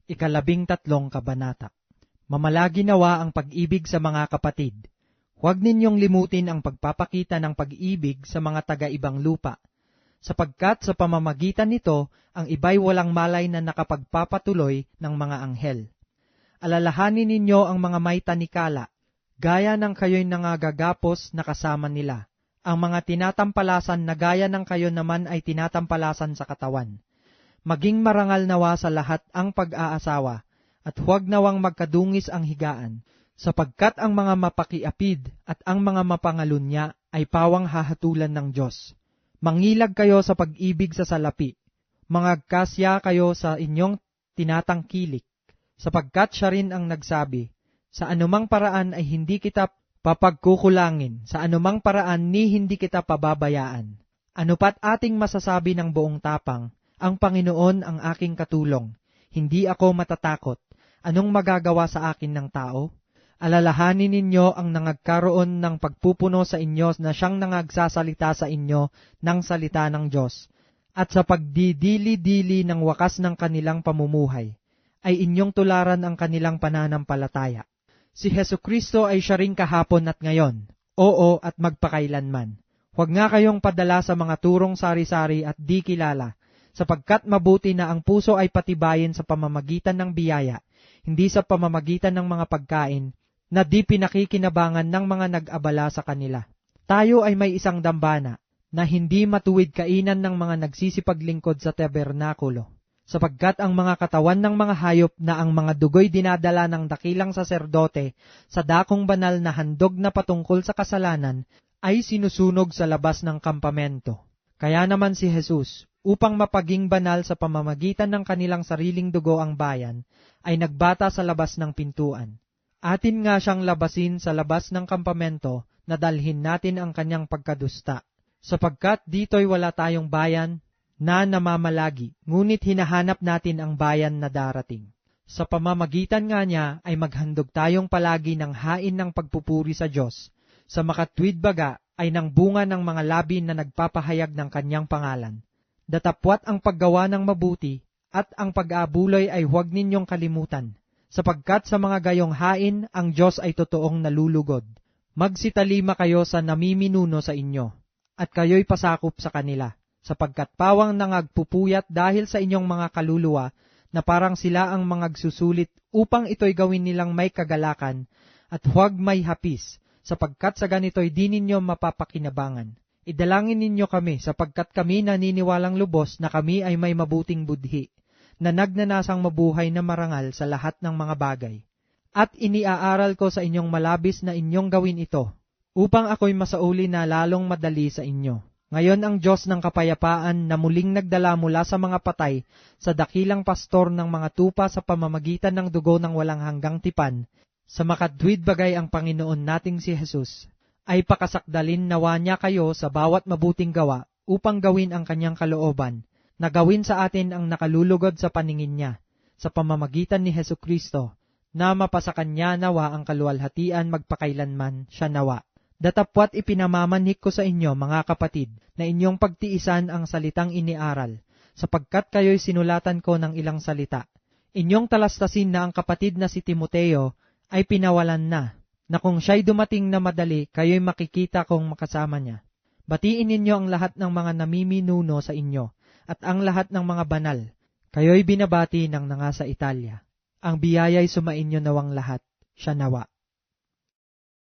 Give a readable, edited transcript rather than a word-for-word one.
13 kabanata. Mamalagi nawa ang pag-ibig sa mga kapatid. Huwag ninyong limutin ang pagpapakita ng pag-ibig sa mga taga-ibang lupa, sapagkat sa pamamagitan nito, ang iba'y walang malay na nakapagpapatuloy ng mga anghel. Alalahanin ninyo ang mga may tanikala, gaya ng kayo'y nangagagapos na kasama nila. Ang mga tinatampalasan na gaya ng kayo naman ay tinatampalasan sa katawan. Maging marangal nawa sa lahat ang pag-aasawa, at huwag nawang magkadungis ang higaan, sapagkat ang mga mapakiapid at ang mga mapangalunya ay pawang hahatulan ng Diyos. Mangilag kayo sa pag-ibig sa salapi, mangagkasya kayo sa inyong tinatangkilik, sapagkat siya rin ang nagsabi, sa anumang paraan ay hindi kita papagkukulangin, sa anumang paraan ni hindi kita pababayaan. Ano pat ating masasabi ng buong tapang, ang Panginoon ang aking katulong, hindi ako matatakot. Anong magagawa sa akin ng tao? Alalahanin ninyo ang nangagkaroon ng pagpupuno sa inyo na siyang nangagsasalita sa inyo ng salita ng Diyos, at sa pagdidili-dili ng wakas ng kanilang pamumuhay, ay inyong tularan ang kanilang pananampalataya. Si Hesukristo ay siya ring kahapon at ngayon, oo at magpakailanman. Huwag nga kayong padala sa mga turong sari-sari at di kilala, sapagkat mabuti na ang puso ay patibayin sa pamamagitan ng biyaya, hindi sa pamamagitan ng mga pagkain, na di pinakikinabangan ng mga nag-abala sa kanila. Tayo ay may isang dambana, na hindi matuwid kainan ng mga nagsisipaglingkod sa tabernakulo, sapagkat ang mga katawan ng mga hayop na ang mga dugoy dinadala ng dakilang saserdote sa dakong banal na handog na patungkol sa kasalanan, ay sinusunog sa labas ng kampamento. Kaya naman si Jesus, upang mapaging banal sa pamamagitan ng kanilang sariling dugo ang bayan, ay nagbata sa labas ng pintuan. Atin nga siyang labasin sa labas ng kampamento na dalhin natin ang kanyang pagkadusta, sapagkat dito'y wala tayong bayan na namamalagi, ngunit hinahanap natin ang bayan na darating. Sa pamamagitan nga niya ay maghandog tayong palagi ng hain ng pagpupuri sa Diyos, sa makatwid baga ay ng bunga ng mga labi na nagpapahayag ng kanyang pangalan. Datapwat ang paggawa ng mabuti, at ang pag-aabuloy ay huwag ninyong kalimutan, sapagkat sa mga gayong hain ang Diyos ay totoong nalulugod. Magsitalima kayo sa namiminuno sa inyo, at kayo'y pasakop sa kanila, sapagkat pawang nangagpupuyat dahil sa inyong mga kaluluwa, na parang sila ang mangagsusulit upang ito'y gawin nilang may kagalakan, at huwag may hapis, sapagkat sa ganito'y di ninyo mapapakinabangan. Idalangin ninyo kami, sapagkat kami naniniwalang lubos na kami ay may mabuting budhi, na nagnanasang mabuhay na marangal sa lahat ng mga bagay. At iniaaral ko sa inyong malabis na inyong gawin ito, upang ako'y masauli na lalong madali sa inyo. Ngayon ang Diyos ng kapayapaan na muling nagdala mula sa mga patay sa dakilang pastor ng mga tupa sa pamamagitan ng dugo ng walang hanggang tipan, sa makadwid bagay ang Panginoon nating si Jesus, ay pakasakdalin nawa niya kayo sa bawat mabuting gawa upang gawin ang kanyang kalooban, na gawin sa atin ang nakalulugod sa paningin niya, sa pamamagitan ni Hesukristo, na mapasakan niya nawa ang kaluwalhatian magpakailanman siya nawa. Datapwat ipinamamanhik ko sa inyo, mga kapatid, na inyong pagtiisan ang salitang iniaral, sapagkat kayo'y sinulatan ko ng ilang salita. Inyong talastasin na ang kapatid na si Timoteo ay pinawalan na kung siya'y dumating na madali, kayo'y makikita kong makasama niya. Batiin ninyo ang lahat ng mga namiminuno sa inyo, at ang lahat ng mga banal. Kayo'y binabati ng nanga sa Italia. Ang biyaya'y sumainyo nawang lahat, siya nawa.